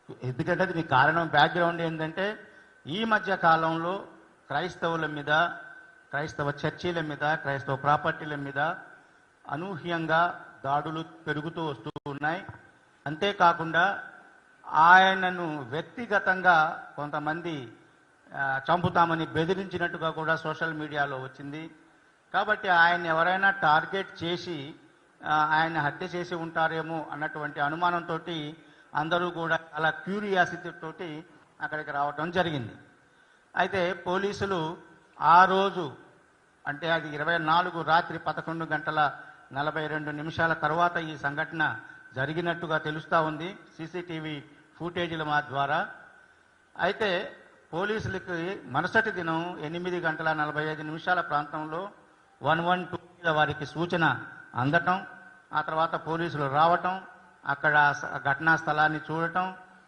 ఎందుకంటే దీనికి కారణం బ్యాక్గ్రౌండ్ ఏంటంటే ఈ మధ్య కాలంలో క్రైస్తవుల మీద, క్రైస్తవ చర్చీల మీద, క్రైస్తవ ప్రాపర్టీల మీద అనూహ్యంగా దాడులు పెరుగుతూ వస్తూ ఉన్నాయి. అంతేకాకుండా ఆయనను వ్యక్తిగతంగా కొంతమంది చంపుతామని బెదిరించినట్టుగా కూడా సోషల్ మీడియాలో వచ్చింది. కాబట్టి ఆయన ఎవరైనా టార్గెట్ చేసి ఆయన హత్య చేసి ఉంటారేమో అన్నటువంటి అనుమానంతో అందరూ కూడా అలా క్యూరియాసిటీ తోటి అక్కడికి రావటం జరిగింది. అయితే పోలీసులు ఆ రోజు అంటే అది 24 రాత్రి 11:42 తర్వాత ఈ సంఘటన జరిగినట్టుగా తెలుస్తూ ఉంది సీసీటీవీ ఫుటేజీల ద్వారా. అయితే పోలీసులకి మరుసటి దినం 8:45 ప్రాంతంలో 112 మీద వారికి సూచన అందటం, ఆ తర్వాత పోలీసులు రావటం, అక్కడ ఘటనా స్థలాన్ని చూడటం,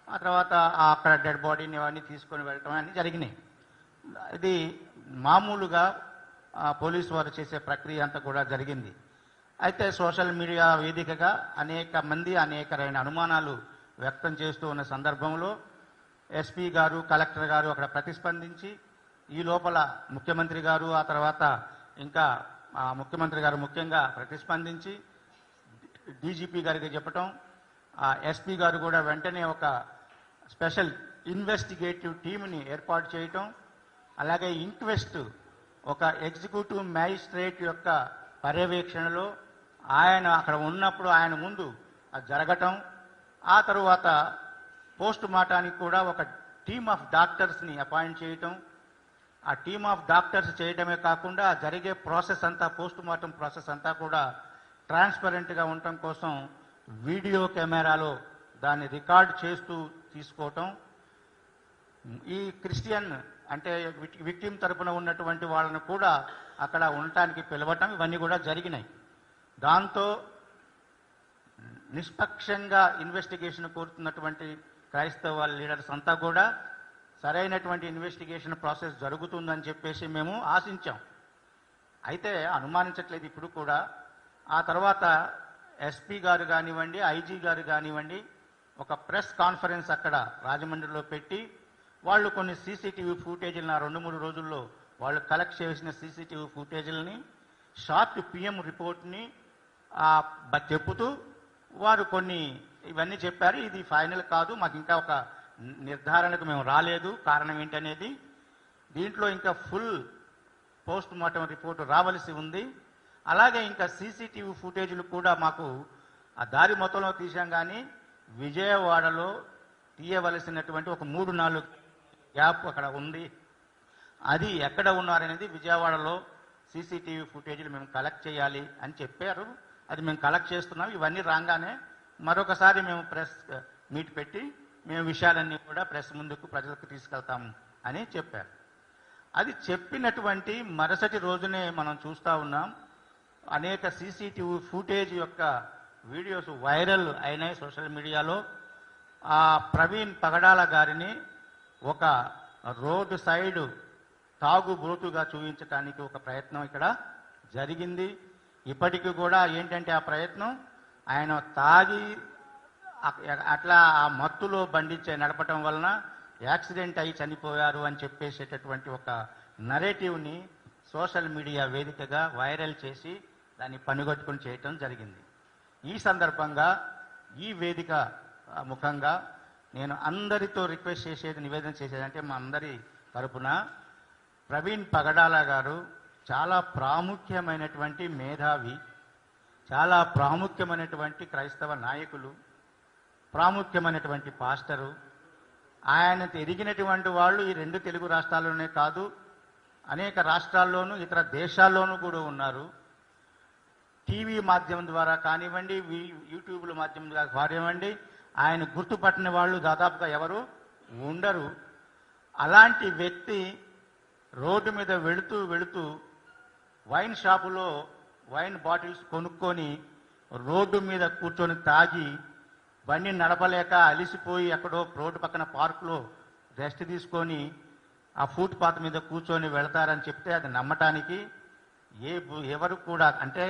ఆ తర్వాత అక్కడ డెడ్ బాడీని అవన్నీ తీసుకొని వెళ్ళటం అన్నీ జరిగినాయి. ఇది మామూలుగా పోలీసు వారు చేసే ప్రక్రియ అంతా కూడా జరిగింది. అయితే సోషల్ మీడియా వేదికగా అనేక మంది అనేకమైన అనుమానాలు వ్యక్తం చేస్తూ ఉన్న సందర్భంలో ఎస్పీ గారు, కలెక్టర్ గారు అక్కడ ప్రతిస్పందించి ఈ లోపల ముఖ్యమంత్రి గారు, ఆ తర్వాత ఇంకా ముఖ్యమంత్రి గారు ముఖ్యంగా ప్రతిస్పందించి డీజీపీ గారికి చెప్పటం, ఎస్పీ గారు కూడా వెంటనే ఒక స్పెషల్ ఇన్వెస్టిగేటివ్ టీంని ఏర్పాటు చేయటం, అలాగే ఇంక్వెస్ట్ ఒక ఎగ్జిక్యూటివ్ మ్యాజిస్ట్రేట్ యొక్క పర్యవేక్షణలో ఆయన అక్కడ ఉన్నప్పుడు ఆయన ముందు అది జరగటం, ఆ తరువాత పోస్ట్ మార్టానికి కూడా ఒక టీమ్ ఆఫ్ డాక్టర్స్ని అపాయింట్ చేయటం, ఆ టీమ్ ఆఫ్ డాక్టర్స్ చేయడమే కాకుండా జరిగే ప్రాసెస్ అంతా, పోస్ట్ మార్టం ప్రాసెస్ అంతా కూడా ట్రాన్స్పరెంట్గా ఉండటం కోసం వీడియో కెమెరాలో దాన్ని రికార్డ్ చేస్తూ తీసుకోవటం, ఈ క్రిస్టియన్ అంటే విక్టిమ్ తరపున ఉన్నటువంటి వాళ్ళను కూడా అక్కడ ఉండటానికి పిలవటం, ఇవన్నీ కూడా జరిగినాయి. దాంతో నిష్పక్షంగా ఇన్వెస్టిగేషన్ కోరుతున్నటువంటి క్రైస్తవ లీడర్స్ అంతా కూడా సరైనటువంటి ఇన్వెస్టిగేషన్ ప్రాసెస్ జరుగుతుందని చెప్పేసి మేము ఆశించాం. అయితే అనుమానించట్లేదు ఇప్పుడు కూడా. ఆ తర్వాత ఎస్పీ గారు కానివ్వండి, ఐజీ గారు కానివ్వండి ఒక ప్రెస్ కాన్ఫరెన్స్ అక్కడ రాజమండ్రిలో పెట్టి వాళ్ళు కొన్ని సీసీటీవీ ఫుటేజీలను 2-3 రోజుల్లో వాళ్ళు కలెక్ట్ చేసిన సీసీటీవీ ఫుటేజీలని షార్ట్ పిఎం రిపోర్ట్ని చెప్పుతూ వారు కొన్ని ఇవన్నీ చెప్పారు. ఇది ఫైనల్ కాదు, మాకు ఇంకా ఒక నిర్ధారణకు మేము రాలేదు, కారణం ఏంటనేది. దీంట్లో ఇంకా ఫుల్ పోస్ట్ మార్టం రిపోర్టు రావలసి ఉంది. అలాగే ఇంకా సీసీటీవీ ఫుటేజీలు కూడా మాకు ఆ దారి మొత్తంలో తీసాం, కానీ విజయవాడలో తీయవలసినటువంటి ఒక 3-4 గ్యాప్ అక్కడ ఉంది. అది ఎక్కడ ఉన్నారనేది విజయవాడలో సీసీటీవీ ఫుటేజీలు మేము కలెక్ట్ చేయాలి అని చెప్పారు. అది మేము కలెక్ట్ చేస్తున్నాం. ఇవన్నీ రాగానే మరొకసారి మేము ప్రెస్ మీట్ పెట్టి మేము విషయాలన్నీ కూడా ప్రెస్ ముందుకు ప్రజలకు తీసుకెళ్తాము అని చెప్పారు. అది చెప్పినటువంటి మరుసటి రోజునే మనం చూస్తూ ఉన్నాం అనేక సీసీటీవీ ఫుటేజ్ యొక్క వీడియోస్ వైరల్ అయినాయి సోషల్ మీడియాలో. ప్రవీణ్ పగడాల గారిని ఒక రోడ్డు సైడ్ తాగుబోతుగా చూపించడానికి ఒక ప్రయత్నం ఇక్కడ జరిగింది. ఇప్పటికీ కూడా ఏంటంటే ఆ ప్రయత్నం ఆయన తాగి అట్లా ఆ మత్తులో బండి నడపటం వలన యాక్సిడెంట్ అయి చనిపోయారు అని చెప్పేసేటటువంటి ఒక నరేటివ్ని సోషల్ మీడియా వేదికగా వైరల్ చేసి దాన్ని పనిగట్టుకుని చేయటం జరిగింది. ఈ సందర్భంగా ఈ వేదిక ముఖంగా నేను అందరితో రిక్వెస్ట్ చేసేది, నివేదన చేసేది అంటే మా అందరి తరపున ప్రవీణ్ పగడాల గారు చాలా ప్రాముఖ్యమైనటువంటి మేధావి, చాలా ప్రాముఖ్యమైనటువంటి క్రైస్తవ నాయకులు, ప్రాముఖ్యమైనటువంటి పాస్టరు. ఆయన ఎరిగినటువంటి వాళ్ళు ఈ 2 తెలుగు రాష్ట్రాల్లోనే కాదు, అనేక రాష్ట్రాల్లోనూ ఇతర దేశాల్లోనూ కూడా ఉన్నారు. టీవీ మాధ్యమం ద్వారా కానివ్వండి, యూట్యూబ్ల మాధ్యమం ద్వారా కానివ్వండి, ఆయన గుర్తుపట్టిన వాళ్ళు దాదాపుగా ఎవరు ఉండరు. అలాంటి వ్యక్తి రోడ్డు మీద వెళుతూ వైన్ షాపులో వైన్ బాటిల్స్ కొనుక్కొని రోడ్డు మీద కూర్చొని తాగి బండి నడపలేక అలిసిపోయి ఎక్కడో రోడ్డు పక్కన పార్కులో రెస్ట్ తీసుకొని ఆ ఫుట్పాత్ మీద కూర్చొని వెళతారని చెప్తే అది నమ్మటానికి ఎవరు కూడా, అంటే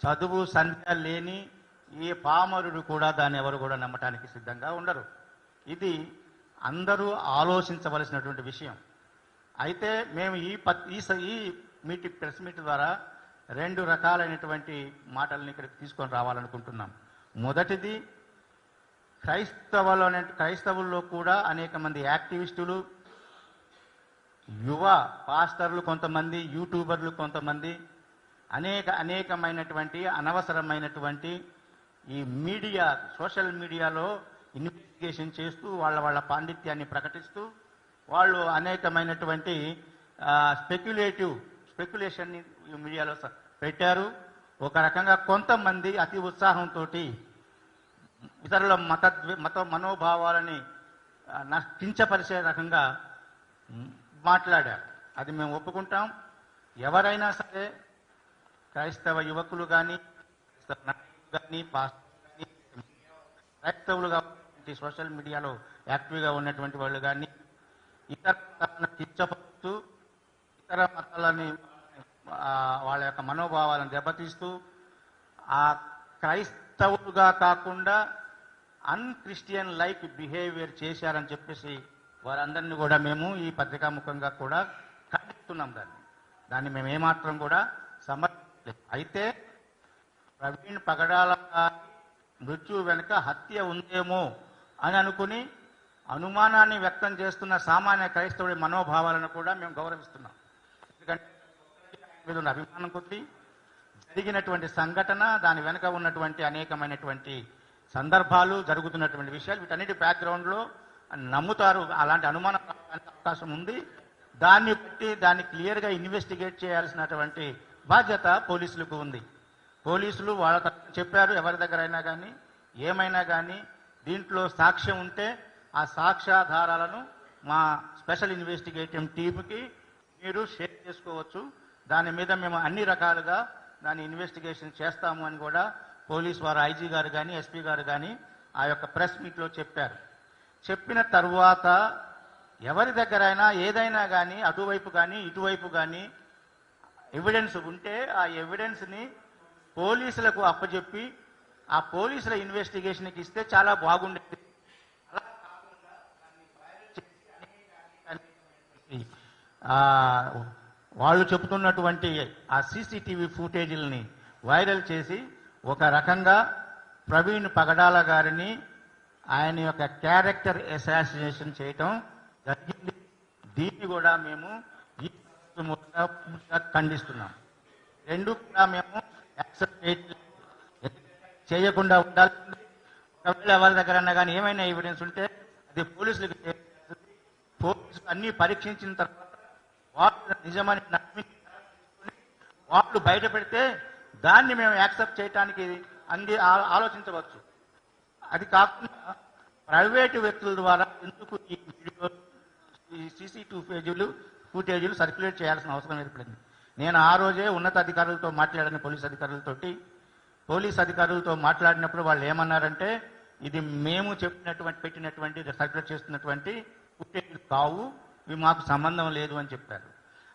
చదువు సంధ్య లేని ఏ పామరుడు కూడా దాన్ని ఎవరు కూడా నమ్మటానికి సిద్ధంగా ఉండరు. ఇది అందరూ ఆలోచించవలసినటువంటి విషయం. అయితే మేము ఈ మీటింగ్ ప్రెస్ మీట్ ద్వారా 2 రకాలైనటువంటి మాటలను ఇక్కడికి తీసుకొని రావాలనుకుంటున్నాం. మొదటిది, క్రైస్తవుల్లో కూడా అనేక మంది యాక్టివిస్టులు, యువ పాస్టర్లు కొంతమంది, యూట్యూబర్లు కొంతమంది అనేకమైనటువంటి అనవసరమైనటువంటి ఈ మీడియా, సోషల్ మీడియాలో ఇన్వెస్టిగేషన్ చేస్తూ వాళ్ళ పాండిత్యాన్ని ప్రకటిస్తూ వాళ్ళు అనేకమైనటువంటి స్పెక్యులేషన్ మీడియాలో పెట్టారు. ఒక రకంగా కొంతమంది అతి ఉత్సాహంతో ఇతరుల మత మనోభావాలని కించపరిచే రకంగా మాట్లాడారు. అది మేము ఒప్పుకుంటాం. ఎవరైనా సరే క్రైస్తవ యువకులు కానీ, క్రైస్తవులుగా సోషల్ మీడియాలో యాక్టివ్గా ఉన్నటువంటి వాళ్ళు కానీ ఇతర మతాలను కించపరుస్తూ, ఇతర మతాలని వాళ్ళ యొక్క మనోభావాలను దెబ్బతీస్తూ, ఆ క్రైస్తవులుగా కాకుండా అన్క్రిస్టియన్ లైక్ బిహేవియర్ చేశారని చెప్పేసి వారందరినీ కూడా మేము ఈ పత్రికాముఖంగా కూడా ఖండిస్తున్నాం. దాన్ని మేము ఏమాత్రం కూడా సమర్థించలేదు. అయితే ప్రవీణ్ పగడాల మృత్యు వెనుక హత్య ఉందేమో అని అనుకుని అనుమానాన్ని వ్యక్తం చేస్తున్న సామాన్య క్రైస్తవుడి మనోభావాలను కూడా మేము గౌరవిస్తున్నాం. ఎందుకంటే మీద ఉన్న అభిమానం కొద్దీ జరిగినటువంటి సంఘటన, దాని వెనుక ఉన్నటువంటి అనేకమైనటువంటి సందర్భాలు, జరుగుతున్నటువంటి విషయాలు, వీటన్నిటి బ్యాక్గ్రౌండ్లో నమ్ముతారు. అలాంటి అనుమానం అవకాశం ఉంది. దాన్ని బట్టి దాన్ని క్లియర్గా ఇన్వెస్టిగేట్ చేయాల్సినటువంటి బాధ్యత పోలీసులకు ఉంది. పోలీసులు వాళ్ళ చెప్పారు, ఎవరి దగ్గర అయినా కానీ ఏమైనా కానీ దీంట్లో సాక్ష్యం ఉంటే ఆ సాక్ష్యాధారాలను మా స్పెషల్ ఇన్వెస్టిగేటివ్ టీమ్కి మీరు షేర్ చేసుకోవచ్చు. దాని మీద మేము అన్ని రకాలుగా దాన్ని ఇన్వెస్టిగేషన్ చేస్తాము అని కూడా పోలీస్ వారు, ఐజీ గారు కానీ, ఎస్పీ గారు కానీ ఆ యొక్క ప్రెస్ మీట్లో చెప్పారు. చెప్పిన తర్వాత ఎవరి దగ్గరైనా ఏదైనా కానీ అటువైపు కానీ ఇటువైపు కానీ ఎవిడెన్స్ ఉంటే ఆ ఎవిడెన్స్ని పోలీసులకు అప్పచెప్పి ఆ పోలీసుల ఇన్వెస్టిగేషన్కి ఇస్తే చాలా బాగుండేది. వాళ్ళు చెబుతున్నటువంటి ఆ సీసీటీవీ ఫుటేజీలని వైరల్ చేసి ఒక రకంగా ప్రవీణ్ పగడాల గారిని ఆయన యొక్క క్యారెక్టర్ అసాసినేషన్ చేయటం జరిగింది. దీన్ని కూడా మేము ఈ ఖండిస్తున్నాం. 2 కూడా మేము యాక్సెప్ట్ చేయకుండా ఉండాలి. ఒకవేళ ఎవరి దగ్గర కానీ ఏమైనా ఎవిడెన్స్ ఉంటే అది పోలీసులకు, పోలీసులు అన్ని పరీక్షించిన తర్వాత వాళ్ళు నిజమని వాళ్ళు బయట పెడితే దాన్ని మేము యాక్సెప్ట్ చేయడానికి ఆలోచించవచ్చు. అది కాకుండా ప్రైవేటు వ్యక్తుల ద్వారా ఎందుకు ఈ వీడియో, ఈ సీసీటీవీ ఫుటేజీలు సర్క్యులేట్ చేయాల్సిన అవసరం ఏర్పడింది. నేను ఆ రోజే ఉన్నత అధికారులతో మాట్లాడాను, పోలీస్ అధికారులతో మాట్లాడినప్పుడు వాళ్ళు ఏమన్నారంటే ఇది మేము పెట్టినటువంటి సర్క్యులేట్ చేస్తున్నటువంటి ఫుటేజీలు కావు, ఇవి మాకు సంబంధం లేదు అని చెప్పారు.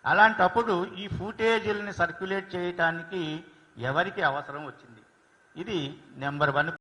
అలాంటప్పుడు ఈ ఫుటేజీలని సర్క్యులేట్ చేయడానికి ఎవరికి అవసరం వచ్చింది? ఇది నెంబర్ 1.